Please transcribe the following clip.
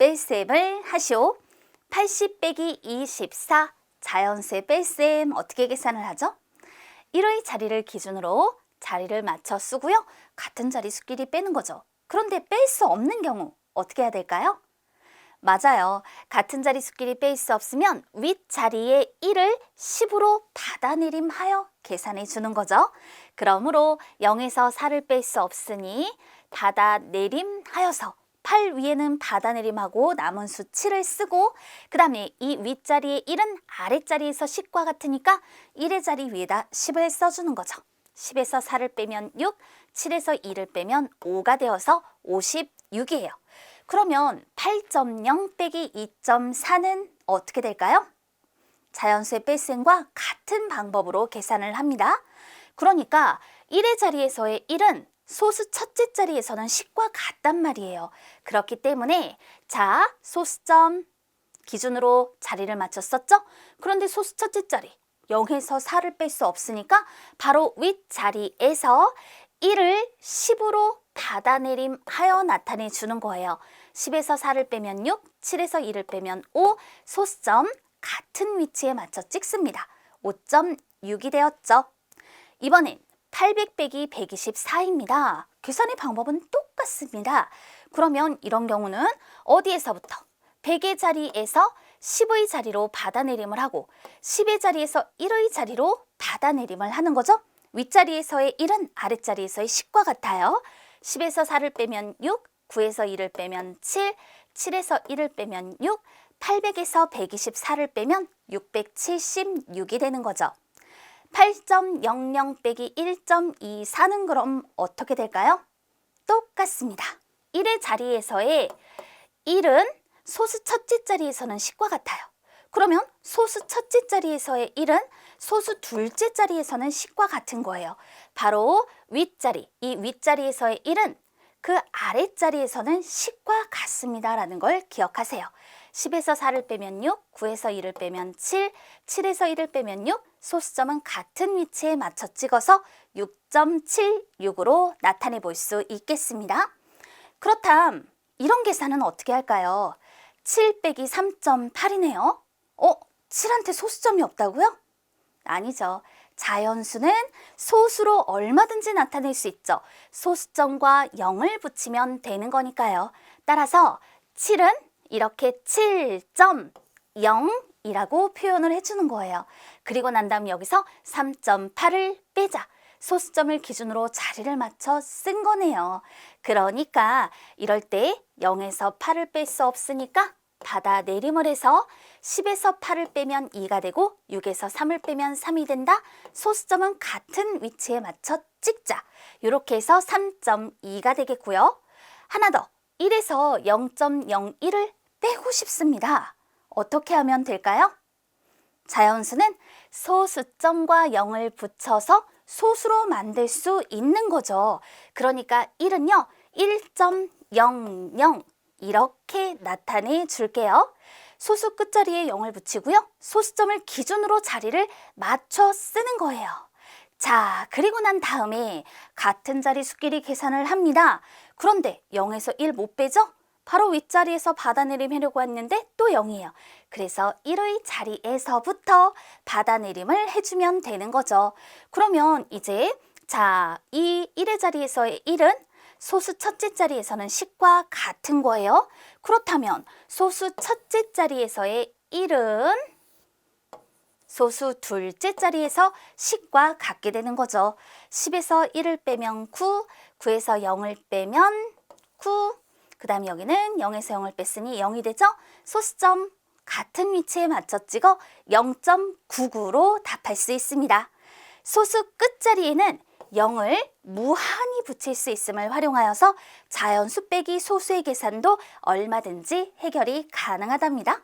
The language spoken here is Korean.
뺄셈을 하시오. 80 빼기 24 자연수의 뺄셈 어떻게 계산을 하죠? 1의 자리를 기준으로 자리를 맞춰 쓰고요. 같은 자리 수끼리 빼는 거죠. 그런데 뺄 수 없는 경우 어떻게 해야 될까요? 맞아요. 같은 자리 수끼리 뺄 수 없으면 윗자리에 1을 10으로 받아내림하여 계산해 주는 거죠. 그러므로 0에서 4를 뺄 수 없으니 받아내림하여서 8 위에는 받아내림하고 남은 수 7을 쓰고 그 다음에 이 윗자리에 1은 아랫자리에서 10과 같으니까 1의 자리 위에다 10을 써주는 거죠. 10에서 4를 빼면 6, 7에서 2를 빼면 5가 되어서 56이에요. 그러면 8.0 빼기 2.4는 어떻게 될까요? 자연수의 뺄셈과 같은 방법으로 계산을 합니다. 그러니까 1의 자리에서의 1은 소수 첫째 자리에서는 10과 같단 말이에요. 그렇기 때문에 자, 소수점 기준으로 자리를 맞췄었죠? 그런데 소수 첫째 자리 0에서 4를 뺄 수 없으니까 바로 윗자리에서 1을 10으로 받아내림하여 나타내 주는 거예요. 10에서 4를 빼면 6, 7에서 2를 빼면 5, 소수점 같은 위치에 맞춰 찍습니다. 5.6이 되었죠. 이번엔 800 빼기 124입니다. 계산의 방법은 똑같습니다. 그러면 이런 경우는 어디에서부터? 100의 자리에서 10의 자리로 받아내림을 하고 10의 자리에서 1의 자리로 받아내림을 하는 거죠. 윗자리에서의 1은 아랫자리에서의 10과 같아요. 10에서 4를 빼면 6, 9에서 2를 빼면 7, 7에서 1을 빼면 6, 800에서 124를 빼면 676이 되는 거죠. 8.00 빼기 1.24는 그럼 어떻게 될까요? 똑같습니다. 1의 자리에서의 1은 소수 첫째 자리에서는 10과 같아요. 그러면 소수 첫째 자리에서의 1은 소수 둘째 자리에서는 10과 같은 거예요. 바로 윗자리, 이 윗자리에서의 1은 그 아랫자리에서는 10과 같습니다. 라는 걸 기억하세요. 10에서 4를 빼면 6, 9에서 2를 빼면 7, 7에서 1을 빼면 6, 소수점은 같은 위치에 맞춰 찍어서 6.76으로 나타내 볼 수 있겠습니다. 그렇다면 이런 계산은 어떻게 할까요? 7 빼기 3.8이네요. 7한테 소수점이 없다고요? 아니죠. 자연수는 소수로 얼마든지 나타낼 수 있죠. 소수점과 0을 붙이면 되는 거니까요. 따라서 7은 이렇게 7.0이라고 표현을 해주는 거예요. 그리고 난 다음 여기서 3.8을 빼자. 소수점을 기준으로 자리를 맞춰 쓴 거네요. 그러니까 이럴 때 0에서 8을 뺄 수 없으니까 받아내림을 해서 10에서 8을 빼면 2가 되고 6에서 3을 빼면 3이 된다. 소수점은 같은 위치에 맞춰 찍자. 이렇게 해서 3.2가 되겠고요. 하나 더, 1에서 0.01을 빼고 싶습니다. 어떻게 하면 될까요? 자연수는 소수점과 0을 붙여서 소수로 만들 수 있는 거죠. 그러니까 1은요, 1.00 이렇게 나타내 줄게요. 소수 끝자리에 0을 붙이고요. 소수점을 기준으로 자리를 맞춰 쓰는 거예요. 자, 그리고 난 다음에 같은 자리 수끼리 계산을 합니다. 그런데 0에서 1 못 빼죠? 바로 윗자리에서 받아내림 하려고 했는데 또 0이에요. 그래서 1의 자리에서부터 받아내림을 해주면 되는 거죠. 그러면 이제 자, 이 1의 자리에서의 1은 소수 첫째 자리에서는 10과 같은 거예요. 그렇다면 소수 첫째 자리에서의 1은 소수 둘째 자리에서 10과 같게 되는 거죠. 10에서 1을 빼면 9, 9에서 0을 빼면 9, 그 다음 여기는 0에서 0을 뺐으니 0이 되죠? 소수점 같은 위치에 맞춰 찍어 0.99로 답할 수 있습니다. 소수 끝자리에는 0을 무한히 붙일 수 있음을 활용하여서 자연수 빼기 소수의 계산도 얼마든지 해결이 가능하답니다.